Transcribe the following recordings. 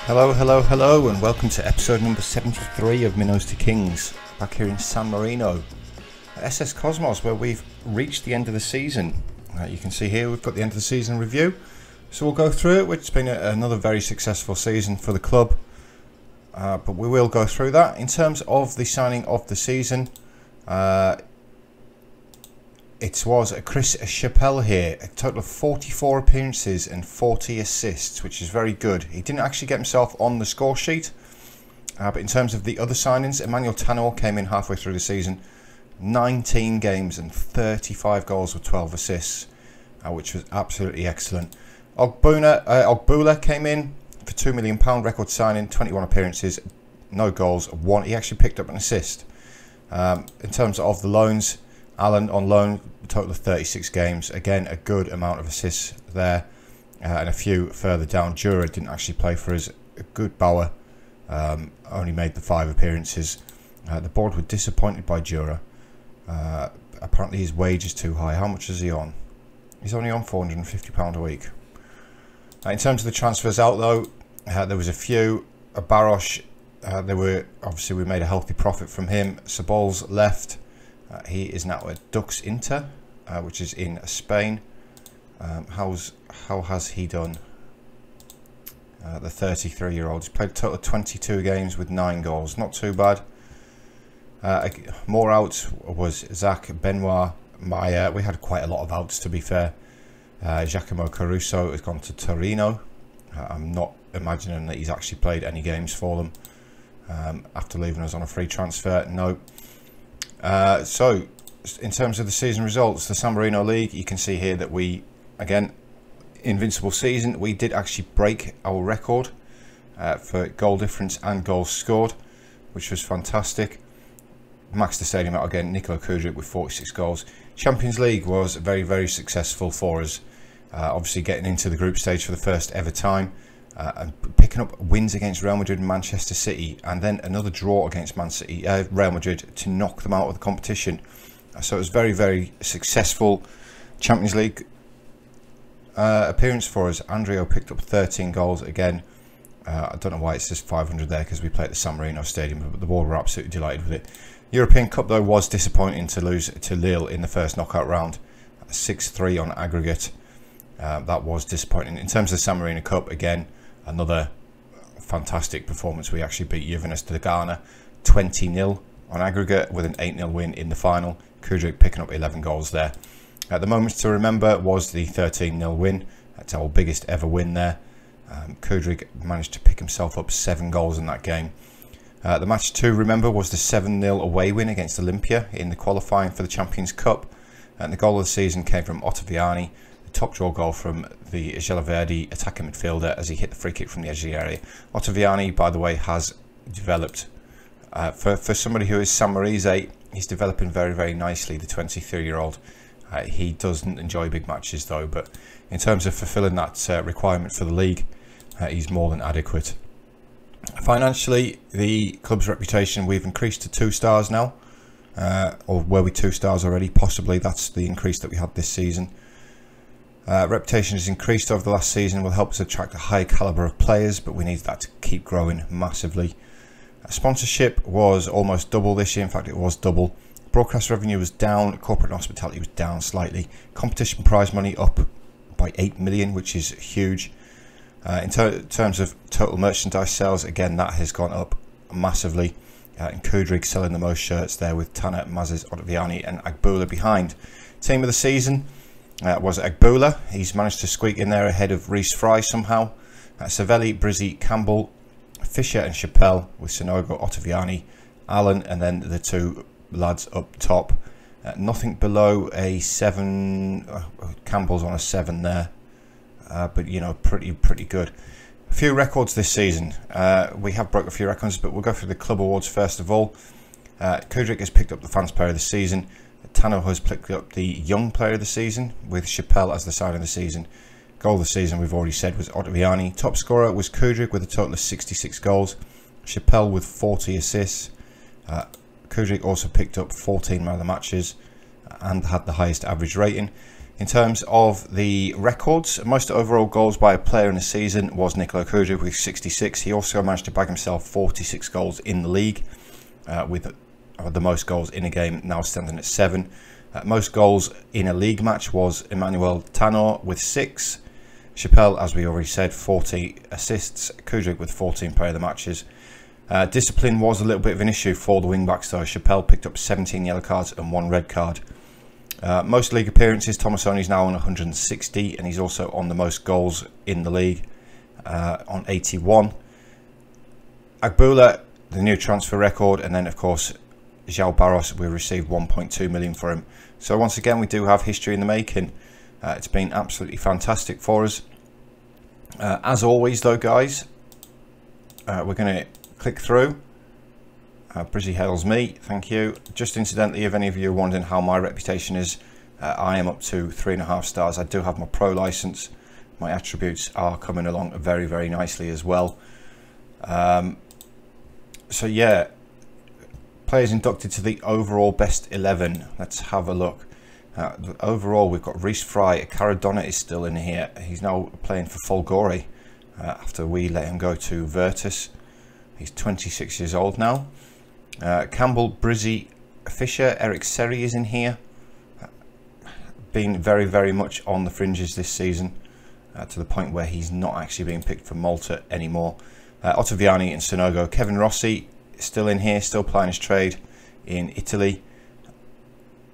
Hello, hello, hello, and welcome to episode number 73 of Minnows to Kings, back here in San Marino at SS Cosmos, where we've reached the end of the season. You can see here we've got the end of the season review, so we'll go through it, which has been another very successful season for the club, but we will go through that. In terms of the signing of the season, it was Chris Chappell here, a total of 44 appearances and 40 assists, which is very good. He didn't actually get himself on the score sheet, but in terms of the other signings, Emmanuel Tanor came in halfway through the season, 19 games and 35 goals with 12 assists, which was absolutely excellent. Ogbula came in for £2 million, record signing, 21 appearances, no goals, one. He actually picked up an assist. In terms of the loans, Alan on loan, a total of 36 games. Again, a good amount of assists there. And a few further down. Jura didn't actually play for us. A good Bauer. Only made the 5 appearances. The board were disappointed by Jura. Apparently his wage is too high. How much is he on? He's only on £450 a week. In terms of the transfers out though, there was a few. Barosh, obviously we made a healthy profit from him. Sabol's left. He is now at Dux Inter, which is in Spain. How has he done? The 33-year-old. He's played a total of 22 games with 9 goals. Not too bad. More outs was Zach Benoit. We had quite a lot of outs, to be fair. Giacomo Caruso has gone to Torino. I'm not imagining that he's actually played any games for them after leaving us on a free transfer. No. So, in terms of the season results, the San Marino League, you can see here that we, again, invincible season. We did actually break our record for goal difference and goals scored, which was fantastic. Maxed the stadium out again, Nikola Kudryk with 46 goals. Champions League was very, very successful for us. Obviously getting into the group stage for the first ever time. And picking up wins against Real Madrid and Manchester City, and then another draw against Real Madrid to knock them out of the competition. So it was very, very successful Champions League appearance for us. Andrio picked up 13 goals again. I don't know why it says 500 there, because we played at the San Marino Stadium, but the board were absolutely delighted with it. European Cup though was disappointing to lose to Lille in the first knockout round, 6-3 on aggregate. That was disappointing. In terms of the San Marino Cup, again, another fantastic performance. We actually beat Juventus de Ghana 20-0 on aggregate with an 8-0 win in the final. Kudryk picking up 11 goals there. The moments to remember was the 13-0 win. That's our biggest ever win there. Kudryk managed to pick himself up 7 goals in that game. The match to remember was the 7-0 away win against Olympia in the qualifying for the Champions Cup. And the goal of the season came from Ottaviani. Top draw goal from the Gelverdi attacking midfielder as he hit the free kick from the edge of the area. Ottaviani, by the way, has developed for somebody who is San Marise. He's developing very, very nicely, the 23-year-old. He doesn't enjoy big matches though, but in terms of fulfilling that requirement for the league, he's more than adequate. Financially, the club's reputation, we've increased to 2 stars now, or were we 2 stars already? Possibly. That's the increase that we had this season. Reputation has increased over the last season, will help us attract a high calibre of players, but we need that to keep growing massively. Sponsorship was almost double this year. In fact, it was double. Broadcast revenue was down. Corporate and hospitality was down slightly. Competition prize money up by 8 million, which is huge. In terms of total merchandise sales, again, that has gone up massively. And Kudryk selling the most shirts there, with Tanner, Mazes, Ottaviani and Agbula behind. Team of the season was Agbula. He's managed to squeak in there ahead of Reece Fry somehow. Savelli, Brizzi, Campbell, Fisher and Chappell, with Sonogo, Ottaviani, Allen, and then the 2 lads up top. Nothing below a 7. Campbell's on a 7 there, but you know, pretty good. A few records this season. We have broke a few records, but we'll go through the club awards first of all. Kudryk has picked up the fans player of the season. Tano has picked up the young player of the season, with Chappell as the sign of the season. Goal of the season, we've already said, was Ottaviani. Top scorer was Kudryk with a total of 66 goals. Chappell with 40 assists. Kudryk also picked up 14 man of the matches and had the highest average rating. In terms of the records, most overall goals by a player in a season was Nikola Kudryk with 66. He also managed to bag himself 46 goals in the league, with the most goals in a game now standing at 7. Most goals in a league match was Emmanuel Tanor with 6. Chappelle, as we already said, 40 assists. Kudryk with 14 player of the matches. Discipline was a little bit of an issue for the wing-backs though. Chappelle picked up 17 yellow cards and 1 red card. Most league appearances, Tomasoni's now on 160, and he's also on the most goals in the league on 81. Agbula, the new transfer record, and then of course João Barros, we received 1.2 million for him. So once again, we do have history in the making. It's been absolutely fantastic for us. As always though, guys, we're going to click through. Brizzy hails me, thank you. Just incidentally, if any of you are wondering how my reputation is, I am up to 3.5 stars. I do have my pro license. My attributes are coming along very, very nicely as well. So yeah, players inducted to the overall best 11. Let's have a look. Overall, we've got Reece Fry. Caradonna is still in here. He's now playing for Folgore after we let him go to Virtus. He's 26 years old now. Campbell, Brizzy, Fisher, Eric Seri is in here. Been very, very much on the fringes this season, to the point where he's not actually being picked for Malta anymore. Ottaviani and Sonogo. Kevin Rossi is still in here, still playing his trade in Italy.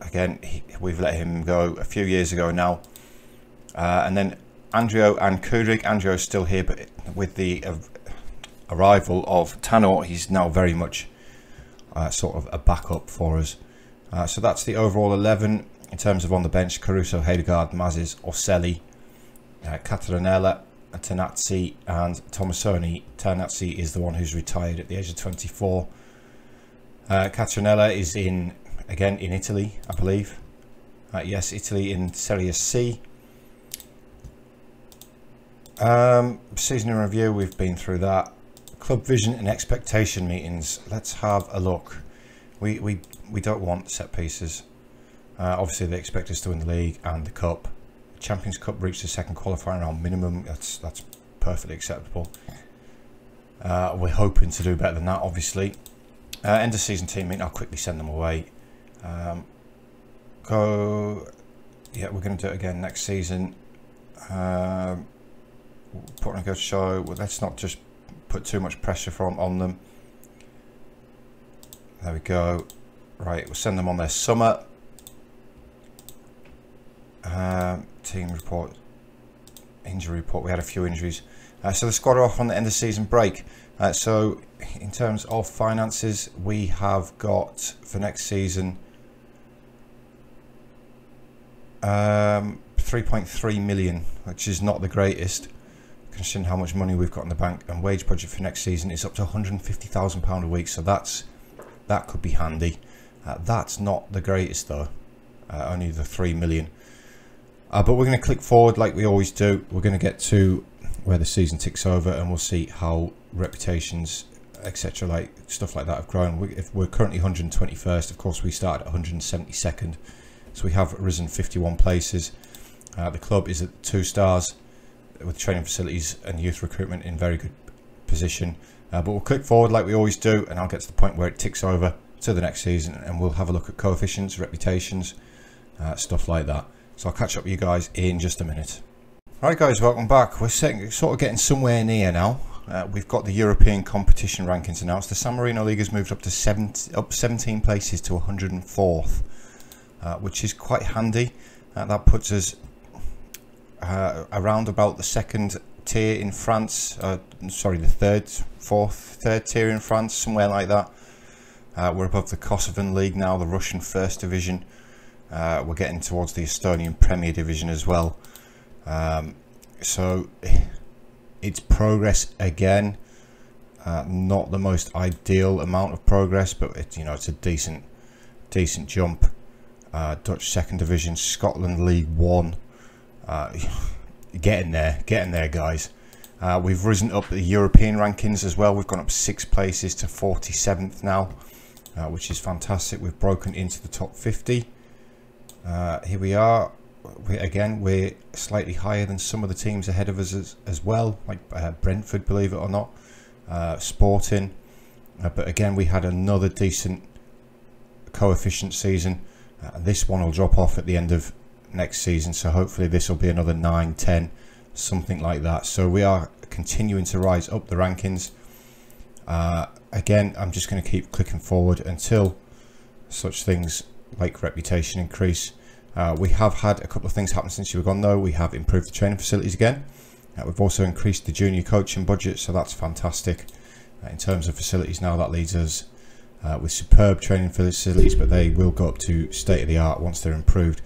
Again, we've let him go a few years ago now. And then Andrio and Kudryk. Andrio's still here, but with the arrival of Tanor, he's now very much sort of a backup for us. So that's the overall 11 in terms of on the bench. Caruso, Hedegaard, Mazes, Orselli, Catarinella, Tanazzi and Tomasoni. Tanazzi is the one who's retired at the age of 24. Catarinella is again in Italy, I believe. Yes, Italy in Serie C. Season in review, we've been through that. Club vision and expectation meetings. Let's have a look. We don't want set pieces. Obviously, they expect us to win the league and the cup. Champions Cup reached the second qualifying round minimum. That's perfectly acceptable. We're hoping to do better than that, obviously. End of season team meeting. I'll quickly send them away. Yeah, we're going to do it again next season. Put on a good show. Well, let's not just put too much pressure on them. There we go. Right, we'll send them on their summer. Team report, injury report. We had a few injuries. So the squad are off on the end of season break. So in terms of finances, we have got for next season 3.3 million, which is not the greatest considering how much money we've got in the bank, and wage budget for next season is up to £150,000 a week, so that could be handy. That's not the greatest though, only the 3 million. But we're going to click forward like we always do. We're going to get to where the season ticks over and we'll see how reputations, etc., like stuff like that have grown. If we're currently 121st, of course we started at 172nd, so we have risen 51 places. The club is at 2 stars with training facilities and youth recruitment in very good position. But we'll click forward like we always do, and I'll get to the point where it ticks over to the next season and we'll have a look at coefficients, reputations, stuff like that. So I'll catch up with you guys in just a minute. Alright guys, welcome back. We're sort of getting somewhere near now. We've got the European competition rankings announced. The San Marino League has moved up to 17 places to 104th, which is quite handy. That puts us around about the second tier in France. Sorry, the third tier in France, somewhere like that. We're above the Kosovan League now, the Russian First Division. We're getting towards the Estonian Premier Division as well. So it's progress again. Not the most ideal amount of progress, but it's a decent jump. Dutch Second Division, Scotland League 1. Getting there, guys. We've risen up the European rankings as well. We've gone up 6 places to 47th now, which is fantastic. We've broken into the top 50. Here we are. we're slightly higher than some of the teams ahead of us as well, like Brentford, believe it or not, Sporting. But again, we had another decent coefficient season. This one will drop off at the end of next season, so hopefully this will be another 9, 10, something like that. So we are continuing to rise up the rankings. Again, I'm just going to keep clicking forward until such things like reputation increase. We have had a couple of things happen since you were gone though. We have improved the training facilities again. We've also increased the junior coaching budget, so that's fantastic. In terms of facilities now, that leaves us with superb training facilities, but they will go up to state of the art once they're improved.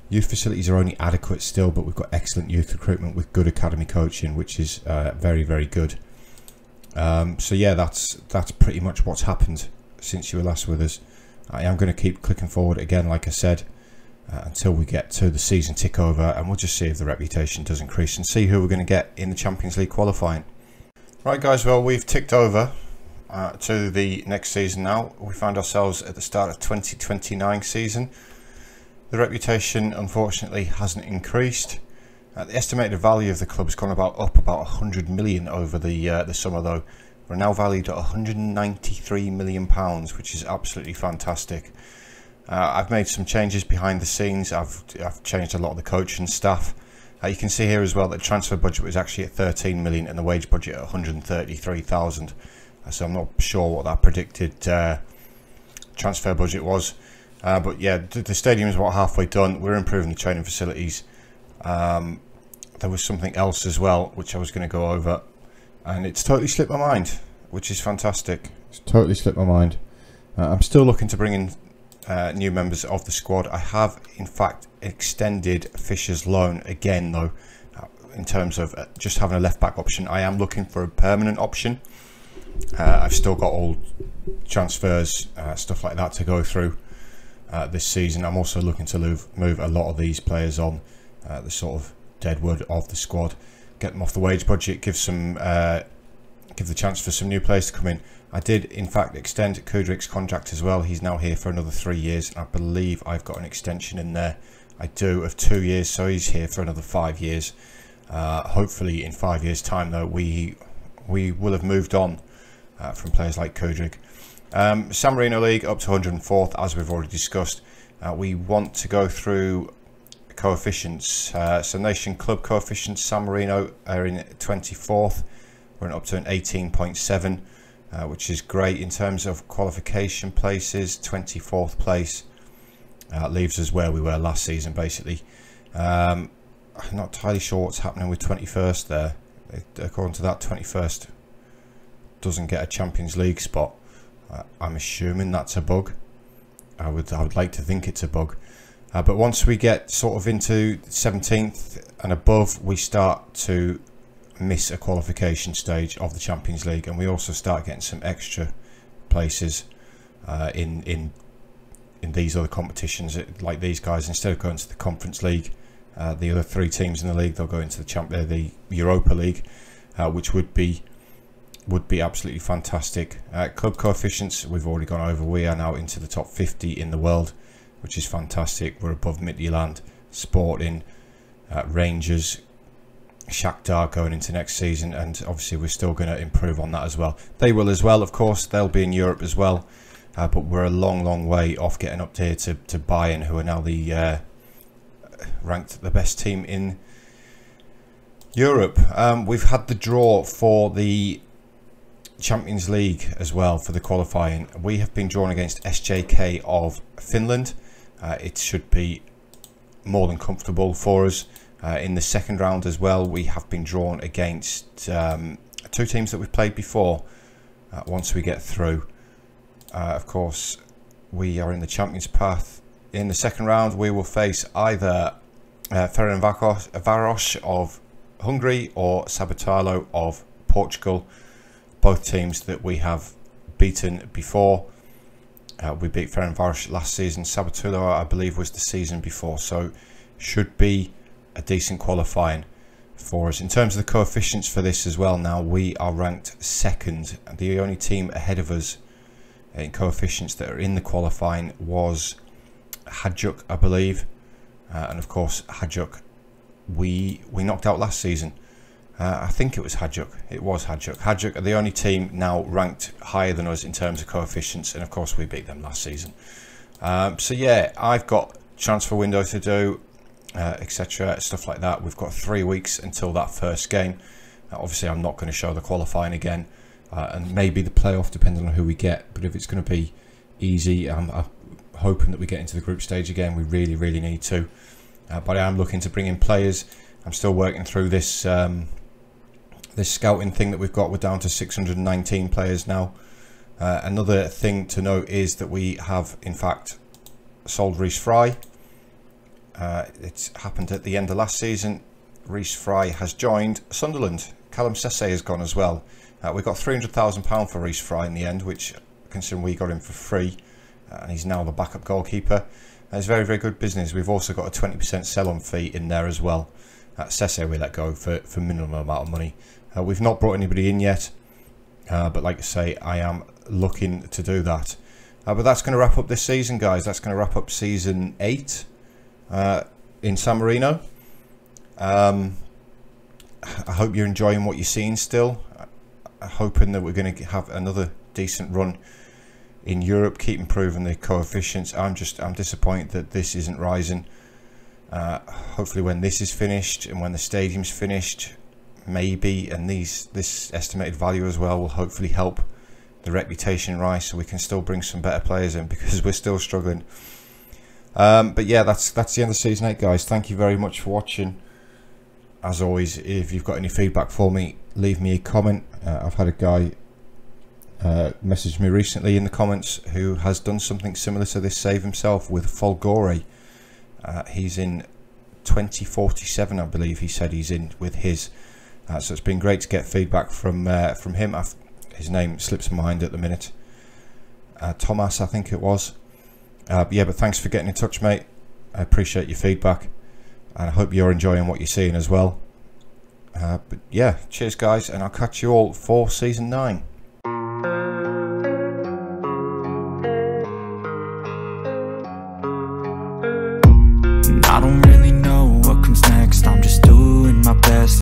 Youth facilities are only adequate still, but we've got excellent youth recruitment with good academy coaching, which is very, very good. So yeah, that's pretty much what's happened since you were last with us. I am going to keep clicking forward again, like I said, until we get to the season tick over, and we'll just see if the reputation does increase and see who we're going to get in the Champions League qualifying. Right guys, well, we've ticked over to the next season now. We found ourselves at the start of 2029 season. The reputation unfortunately hasn't increased. The estimated value of the club has gone up about 100 million over the summer though. We're now valued at 193 million pounds, which is absolutely fantastic. I've made some changes behind the scenes. I've changed a lot of the coaching staff. You can see here as well that the transfer budget was actually at 13 million and the wage budget at 133,000. So I'm not sure what that predicted transfer budget was. But yeah, the stadium is about halfway done. We're improving the training facilities. There was something else as well which I was going to go over, and it's totally slipped my mind, which is fantastic. It's totally slipped my mind. I'm still looking to bring in new members of the squad. I have in fact extended Fisher's loan again though, in terms of just having a left back option. I am looking for a permanent option. I've still got all transfers, stuff like that to go through this season. I'm also looking to move a lot of these players on the sort of deadwood of the squad, get them off the wage budget, give the chance for some new players to come in. I did in fact extend Kudrik's contract as well. He's now here for another 3 years, and I believe I've got an extension in there. I do, of 2 years, so he's here for another 5 years. Hopefully in 5 years time though, we will have moved on from players like Kudrik. San Marino League up to 104th, as we've already discussed. We want to go through coefficients. So nation club coefficients, San Marino are in 24th. We're up to an 18.7, which is great. In terms of qualification places, 24th place leaves us where we were last season basically. I'm not entirely sure what's happening with 21st there. According to that, 21st doesn't get a Champions League spot. I'm assuming that's a bug. I would like to think it's a bug. But once we get sort of into 17th and above, we start to miss a qualification stage of the Champions League, and we also start getting some extra places in these other competitions. Like these guys, instead of going to the Conference League, the other 3 teams in the league, they'll go into the Europa League, which would be absolutely fantastic. Club coefficients we've already gone over. We are now into the top 50 in the world, which is fantastic. We're above Midtjylland, Sporting, Rangers, Shakhtar going into next season, and obviously we're still going to improve on that as well. They will as well, of course. They'll be in Europe as well, but we're a long way off getting up there to Bayern, who are now the ranked the best team in Europe. We've had the draw for the Champions League as well for the qualifying. We have been drawn against SJK of Finland. It should be more than comfortable for us. In the second round as well, we have been drawn against 2 teams that we've played before. Once we get through, of course, we are in the Champions path. In the second round, we will face either Ferencváros of Hungary or Sabitalo of Portugal. Both teams that we have beaten before. We beat Ferencváros last season. Sabitalo, I believe, was the season before, so should be a decent qualifying for us. In terms of the coefficients for this as well, now we are ranked 2nd. The only team ahead of us in coefficients that are in the qualifying was Hajduk, I believe. and of course Hajduk we knocked out last season. I think it was Hajduk. It was Hajduk. Hajduk are the only team now ranked higher than us in terms of coefficients, and of course we beat them last season. So yeah, I've got transfer window to do, etc., stuff like that. We've got 3 weeks until that first game. Obviously I'm not going to show the qualifying again, and maybe the playoff depending on who we get, but if it's going to be easy, I'm hoping that we get into the group stage again. We really need to, but I am looking to bring in players. I'm still working through this this scouting thing that we've got. We're down to 619 players now. Another thing to note is that we have in fact sold Reece Fry. It's happened at the end of last season. Reece Fry has joined Sunderland. Callum Sesse has gone as well. We got £300,000 for Reece Fry in the end, which, considering we got him for free, and he's now the backup goalkeeper, it's very good business. We've also got a 20% sell-on fee in there as well. Sesse we let go for minimum amount of money. We've not brought anybody in yet, but like I say, I am looking to do that. But that's going to wrap up this season, guys. That's going to wrap up season 8 in San Marino. I hope you're enjoying what you're seeing still. I'm hoping that we're going to have another decent run in Europe, keep improving the coefficients. I'm disappointed that this isn't rising. Hopefully when this is finished and when the stadium's finished, maybe, and this estimated value as well will hopefully help the reputation rise, so we can still bring some better players in, because we're still struggling. But yeah, that's the end of season 8, guys. Thank you very much for watching. As always, if you've got any feedback for me, leave me a comment. I've had a guy message me recently in the comments who has done something similar to this save himself with Folgore. He's in 2047, I believe he said he's in with his. So it's been great to get feedback from him. His name slips my mind at the minute. Thomas, I think it was. Yeah, but thanks for getting in touch, mate. I appreciate your feedback, and I hope you're enjoying what you're seeing as well. But yeah, cheers, guys, and I'll catch you all for season 9.